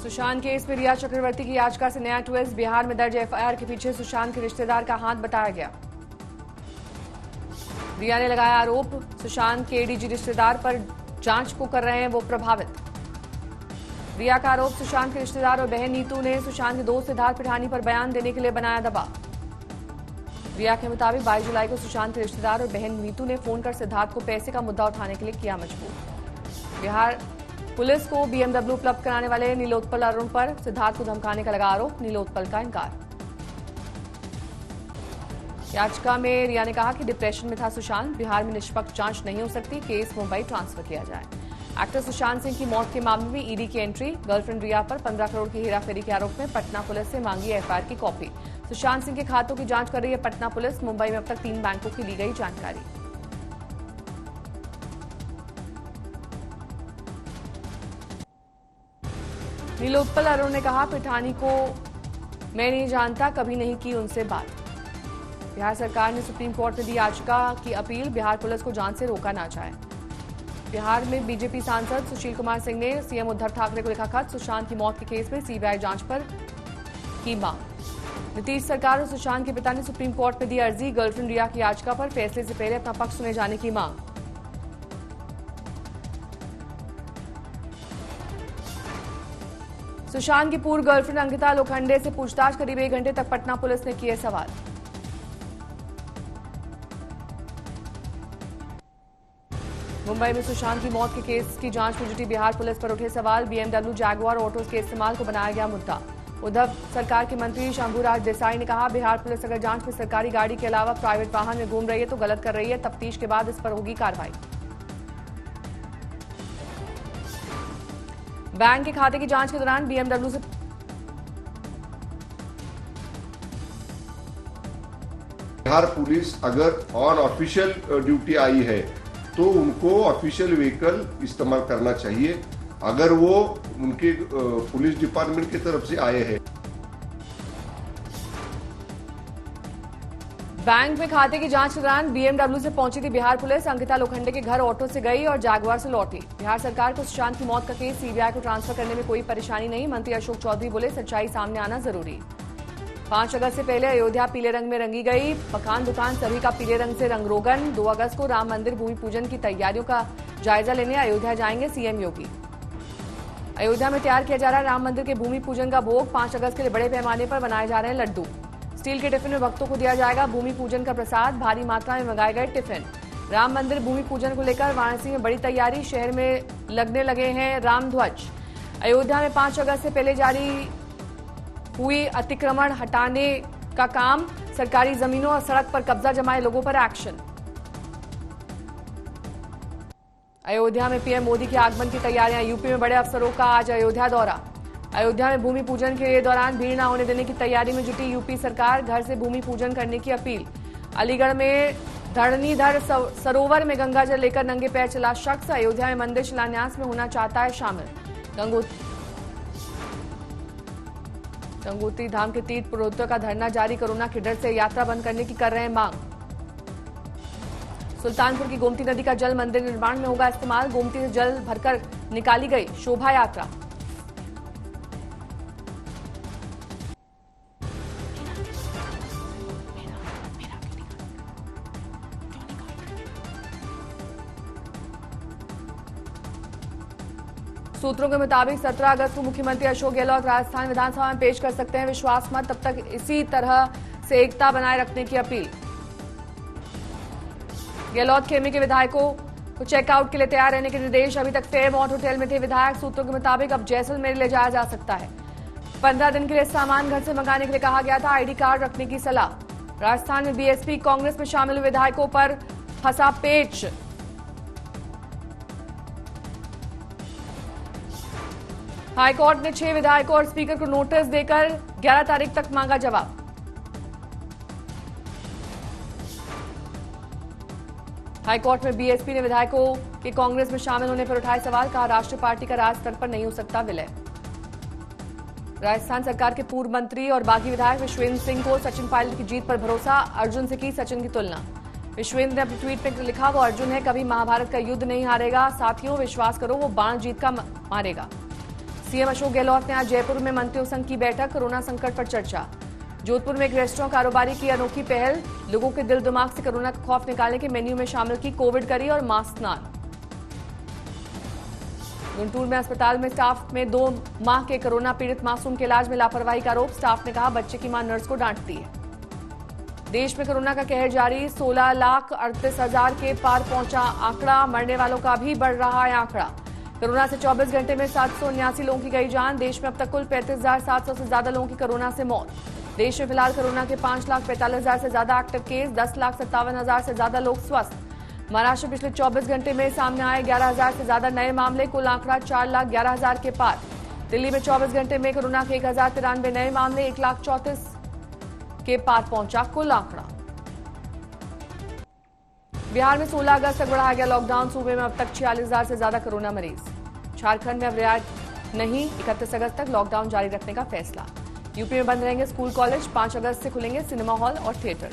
Sushant case में रिया चक्रवर्ती की याचिका से नया ट्विस्ट। बिहार में दर्ज एफआईआर के पीछे सुशांत के रिश्तेदार का हाथ बताया गया। रिया ने लगाया आरोप, सुशांत के एडीजी रिश्तेदार पर जांच को कर रहे हैं वो प्रभावित। रिया का आरोप, सुशांत के रिश्तेदार और बहन नीतू ने सुशांत के दोस्त सिद्धार्थ पिठानी पर बयान देने के लिए बनाया दबाव। रिया के मुताबिक 22 जुलाई को सुशांत के रिश्तेदार और बहन नीतू ने फोन कर सिद्धार्थ को पैसे का मुद्दा उठाने के लिए किया मजबूर। बिहार पुलिस को बीएमडब्ल्यू उपलब्ध कराने वाले नीलोत्पल अरुण पर सिद्धार्थ को धमकाने का लगा आरोप, नीलोत्पल का इनकार। याचिका में रिया ने कहा कि डिप्रेशन में था सुशांत, बिहार में निष्पक्ष जांच नहीं हो सकती, केस मुंबई ट्रांसफर किया जाए। एक्टर सुशांत सिंह की मौत के मामले में ईडी की एंट्री। गर्लफ्रेंड रिया पर 15 करोड़ की हेराफेरी के आरोप में पटना पुलिस से मांगी एफआईआर की कॉपी। सुशांत सिंह के खातों की जांच कर रही है पटना पुलिस। मुंबई में अब तक 3 बैंकों की ली गई जानकारी। नीलोत्पल अरुण ने कहा, पिठानी को मैं नहीं जानता, कभी नहीं की उनसे बात। बिहार सरकार ने सुप्रीम कोर्ट में दी याचिका की अपील, बिहार पुलिस को जांच से रोका ना जाए। बिहार में बीजेपी सांसद सुशील कुमार सिंह ने सीएम उद्धव ठाकरे को लिखा खत, सुशांत की मौत के केस में सीबीआई जांच पर की मांग। नीतीश सरकार और सुशांत के पिता ने सुप्रीम कोर्ट में दी अर्जी, गर्लफ्रेंड रिया की याचिका पर फैसले से पहले अपना पक्ष सुने जाने की मांग। सुशांत की पूर्व गर्लफ्रेंड अंकिता लोखंडे से पूछताछ, करीब 1 घंटे तक पटना पुलिस ने किए सवाल। मुंबई में सुशांत की मौत के केस की जांच में जुटी बिहार पुलिस पर उठे सवाल। बीएमडब्ल्यू जैगुआर ऑटोज के इस्तेमाल को बनाया गया मुद्दा। उद्धव सरकार के मंत्री शंभूराज देसाई ने कहा, बिहार पुलिस अगर जांच में सरकारी गाड़ी के अलावा प्राइवेट वाहन में घूम रही है तो गलत कर रही है, तफ्तीश के बाद इस पर होगी कार्रवाई। बैंक के खाते की जांच के दौरान बीएमडब्ल्यू से बिहार पुलिस अगर ऑन ऑफिशियल ड्यूटी आई है तो उनको ऑफिशियल व्हीकल इस्तेमाल करना चाहिए, अगर वो उनके पुलिस डिपार्टमेंट की तरफ से आए हैं। बैंक में खाते की जांच के दौरान बीएमडब्ल्यू से पहुंची थी बिहार पुलिस। अंकिता लोखंडे के घर ऑटो से गई और जैगुआर से लौटी। बिहार सरकार को सुशांत की मौत का केस सीबीआई को ट्रांसफर करने में कोई परेशानी नहीं, मंत्री अशोक चौधरी बोले, सच्चाई सामने आना जरूरी। 5 अगस्त से पहले अयोध्या पीले रंग में रंगी गई, मकान दुकान सभी का पीले रंग से रंग रोगन। 2 अगस्त को राम मंदिर भूमि पूजन की तैयारियों का जायजा लेने अयोध्या जाएंगे सीएम योगी। अयोध्या में तैयार किया जा रहा है राम मंदिर के भूमि पूजन का भोग। 5 अगस्त के लिए बड़े पैमाने पर बनाए जा रहे हैं लड्डू। स्टील के टिफिन में भक्तों को दिया जाएगा भूमि पूजन का प्रसाद। भारी मात्रा में मंगाए गए टिफिन। राम मंदिर भूमि पूजन को लेकर वाराणसी में बड़ी तैयारी, शहर में लगने लगे हैं राम ध्वज। अयोध्या में 5 अगस्त से पहले जारी हुई अतिक्रमण हटाने का काम, सरकारी जमीनों और सड़क पर कब्जा जमाए लोगों पर एक्शन। अयोध्या में पीएम मोदी के आगमन की तैयारियां, यूपी में बड़े अफसरों का आज अयोध्या दौरा। अयोध्या में भूमि पूजन के दौरान भीड़ न होने देने की तैयारी में जुटी यूपी सरकार, घर से भूमि पूजन करने की अपील। अलीगढ़ में धरणीधर सरोवर में गंगा जल लेकर नंगे पैर चला शख्स, अयोध्या में मंदिर शिलान्यास में होना चाहता है शामिल। गंगोत्री धाम के तीर्थ पुरोहितों का धरना जारी, कोरोना के डर से यात्रा बंद करने की कर रहे हैं मांग। सुल्तानपुर की गोमती नदी का जल मंदिर निर्माण में होगा इस्तेमाल, गोमती से जल भरकर निकाली गई शोभा यात्रा। सूत्रों के मुताबिक 17 अगस्त को मुख्यमंत्री अशोक गहलोत राजस्थान विधानसभा में पेश कर सकते हैं विश्वास मत, तब तक इसी तरह से एकता बनाए रखने की अपील। गहलोत खेमे के विधायकों को चेकआउट के लिए तैयार रहने के निर्देश। अभी तक फेयरमाउंट होटल में थे विधायक। सूत्रों के मुताबिक अब जैसलमेर ले जाया जा सकता है। 15 दिन के लिए सामान घर से मंगाने के लिए कहा गया था, आईडी कार्ड रखने की सलाह। राजस्थान में बीएसपी कांग्रेस में शामिल विधायकों पर फंसा पेच। हाईकोर्ट ने 6 विधायकों और स्पीकर को नोटिस देकर 11 तारीख तक मांगा जवाब। हाईकोर्ट में बीएसपी ने विधायकों के कांग्रेस में शामिल होने पर उठाए सवाल, कहा राष्ट्रीय पार्टी का राज स्तर पर नहीं हो सकता विलय। राजस्थान सरकार के पूर्व मंत्री और बागी विधायक विश्वेंद्र सिंह को सचिन पायलट की जीत पर भरोसा, अर्जुन से की सचिन की तुलना। विश्वेंद्र ने अपने ट्वीट में लिखा, वो अर्जुन है, कभी महाभारत का युद्ध नहीं हारेगा, साथियों विश्वास करो वो बाण जीत का मारेगा। सीएम अशोक गहलोत ने आज जयपुर में मंत्रियों संघ की बैठक, कोरोना संकट पर चर्चा। जोधपुर में एक रेस्टोरेंट कारोबारी की अनोखी पहल, लोगों के दिल दिमाग से कोरोना का खौफ निकालने के मेन्यू में शामिल की कोविड करी और मास्क नान। गुंटूर में अस्पताल में स्टाफ में 2 माह के कोरोना पीड़ित मासूम के इलाज में लापरवाही का आरोप, स्टाफ ने कहा बच्चे की मां नर्स को डांटती है। देश में कोरोना का कहर जारी, 16,38,000 के पार पहुंचा आंकड़ा, मरने वालों का भी बढ़ रहा है आंकड़ा। कोरोना से 24 घंटे में 779 लोगों की गई जान, देश में अब तक कुल 35,700 से ज्यादा लोगों की कोरोना से मौत। देश में फिलहाल कोरोना के 5,45,000 से ज्यादा एक्टिव केस, 10,57,000 से ज्यादा लोग स्वस्थ। महाराष्ट्र पिछले 24 घंटे में सामने आए 11,000 से ज्यादा नए मामले, कुल आंकड़ा 4,11,000 के पार। दिल्ली में 24 घंटे में कोरोना के 1,093 नए मामले, 1,34,000 के पार पहुंचा कुल आंकड़ा। बिहार में 16 अगस्त तक बढ़ाया गया लॉकडाउन, सूबे में अब तक 46,000 से ज्यादा कोरोना मरीज। झारखंड में अब रियायत नहीं, 31 अगस्त तक लॉकडाउन जारी रखने का फैसला। यूपी में बंद रहेंगे स्कूल कॉलेज, 5 अगस्त से खुलेंगे सिनेमा हॉल और थिएटर।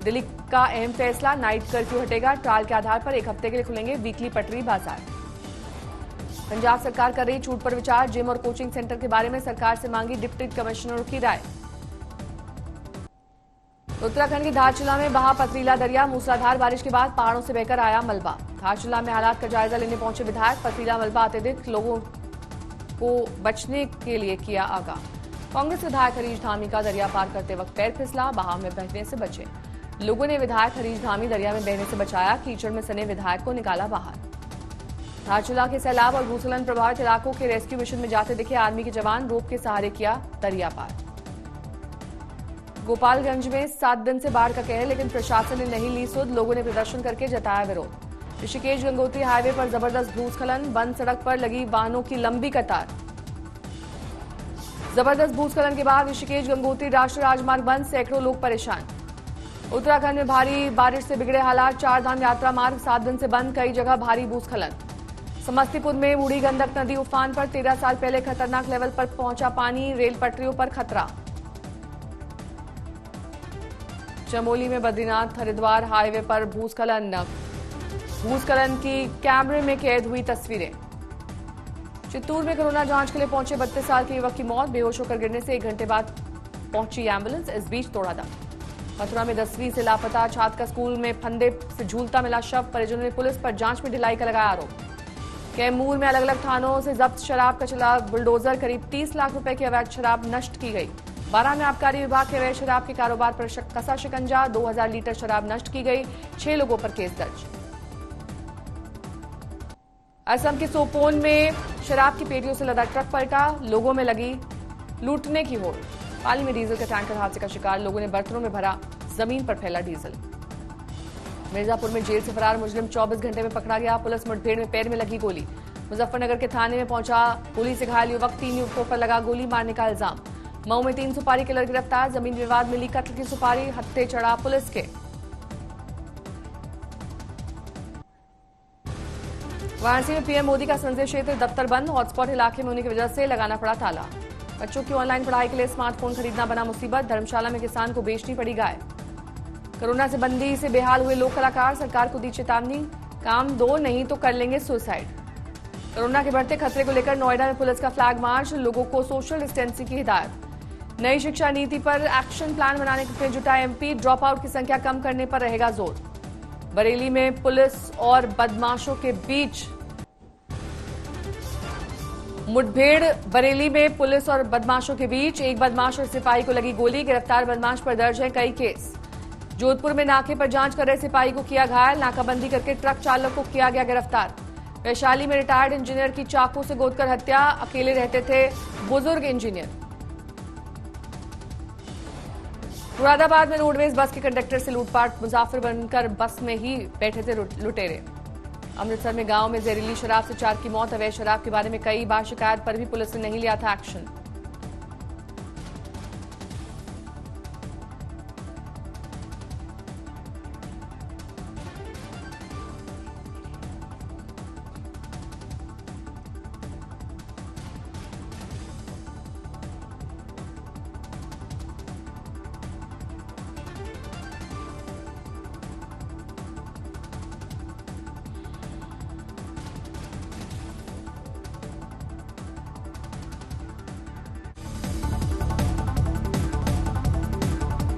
दिल्ली का अहम फैसला, नाइट कर्फ्यू हटेगा, ट्रायल के आधार पर 1 हफ्ते के लिए खुलेंगे वीकली पटरी बाजार। पंजाब सरकार कर रही छूट पर विचार, जिम और कोचिंग सेंटर के बारे में सरकार से मांगी डिप्टी कमिश्नरों की राय। उत्तराखंड के धारचूला में बहा पथरीला दरिया, मूसलाधार बारिश के बाद पहाड़ों से बहकर आया मलबा। धारचूला में हालात का जायजा लेने पहुंचे विधायक, पथरीला मलबा आते देख लोगों को बचने के लिए किया आगाह। कांग्रेस विधायक हरीश धामी का दरिया पार करते वक्त पैर फिसला, बहाव में बहने से बचे। लोगों ने विधायक हरीश धामी दरिया में बहने से बचाया, कीचड़ में सने विधायक को निकाला बाहर। धारचूला के सैलाब और भूस्खलन प्रभावित इलाकों के रेस्क्यू मिशन में जाते दिखे आर्मी के जवान, रोप के सहारे किया दरिया पार। गोपालगंज में 7 दिन से बाढ़ का कहर, लेकिन प्रशासन ने नहीं ली सुध, लोगों ने प्रदर्शन करके जताया विरोध। ऋषिकेश गंगोत्री हाईवे पर जबरदस्त भूस्खलन, बंद सड़क पर लगी वाहनों की लंबी कतार। जबरदस्त भूस्खलन के बाद ऋषिकेश गंगोत्री राष्ट्रीय राजमार्ग बंद, सैकड़ों लोग परेशान। उत्तराखंड में भारी बारिश से बिगड़े हालात, 4 धाम यात्रा मार्ग 7 दिन से बंद, कई जगह भारी भूस्खलन। समस्तीपुर में बूढ़ी गंडक नदी उफान पर, 13 साल पहले खतरनाक लेवल पर पहुंचा पानी, रेल पटरियों पर खतरा। चमोली में बद्रीनाथ हरिद्वार हाईवे पर भूस्खलन की कैमरे में कैद हुई तस्वीरें। चित्तूर में कोरोना जांच के लिए पहुंचे 32 साल के युवक की मौत, बेहोश होकर गिरने से 1 घंटे बाद पहुंची एम्बुलेंस, इस बीच तोड़ा दम। मथुरा में 10वीं से लापता छात्र का स्कूल में फंदे से झूलता मिला शव, परिजनों ने पुलिस पर जांच में ढिलाई का लगाया आरोप। कैमूर में अलग अलग थानों से जब्त शराब का चला बुलडोजर, करीब 30 लाख रुपए की अवैध शराब नष्ट की गई। 12 में आबकारी विभाग के अवैध शराब के कारोबार पर कसा शिकंजा, 2000 लीटर शराब नष्ट की गई, 6 लोगों पर केस दर्ज। असम के सोपोन में शराब की पेटियों से लदा ट्रक पलटा, लोगों में लगी लूटने की होड़। पाली में डीजल का टैंकर हादसे का शिकार, लोगों ने बर्तनों में भरा, जमीन पर फैला डीजल। मिर्जापुर में जेल से फरार मुजरिम 24 घंटे में पकड़ा गया, पुलिस मुठभेड़ में पैर में लगी गोली। मुजफ्फरनगर के थाने में पहुंचा गोली से घायल युवक, 3 युवकों पर लगा गोली मारने का इल्जाम। मऊ में 3 सुपारी किलर गिरफ्तार, जमीन विवाद मिली कत्ल की सुपारी, हत्थे चढ़ा पुलिस के। वाराणसी में पीएम मोदी का संसदीय क्षेत्र दफ्तर बंद, हॉटस्पॉट इलाके में होने की वजह से लगाना पड़ा ताला। बच्चों की ऑनलाइन पढ़ाई के लिए स्मार्टफोन खरीदना बना मुसीबत, धर्मशाला में किसान को बेचनी पड़ी गाय। कोरोना से बंदी से बेहाल हुए लोक कलाकार, सरकार को दी चेतावनी, काम दो नहीं तो कर लेंगे सुसाइड। कोरोना के बढ़ते खतरे को लेकर नोएडा में पुलिस का फ्लैग मार्च, लोगों को सोशल डिस्टेंसिंग की हिदायत। नई शिक्षा नीति पर एक्शन प्लान बनाने में जुटा एमपी, ड्रॉप आउट की संख्या कम करने पर रहेगा जोर। बरेली में पुलिस और बदमाशों के बीच मुठभेड़, बरेली में पुलिस और बदमाशों के बीच एक बदमाश और सिपाही को लगी गोली, गिरफ्तार बदमाश पर दर्ज है कई केस। जोधपुर में नाके पर जांच कर रहे सिपाही को किया घायल, नाकाबंदी करके ट्रक चालक को किया गया गिरफ्तार। वैशाली में रिटायर्ड इंजीनियर की चाकू से गोदकर हत्या, अकेले रहते थे बुजुर्ग इंजीनियर। मुरादाबाद में रोडवेज बस के कंडक्टर से लूटपाट, मुसाफिर बनकर बस में ही बैठे थे लुटेरे। अमृतसर में गांव में जहरीली शराब से 4 की मौत, अवैध शराब के बारे में कई बार शिकायत पर भी पुलिस ने नहीं लिया था एक्शन।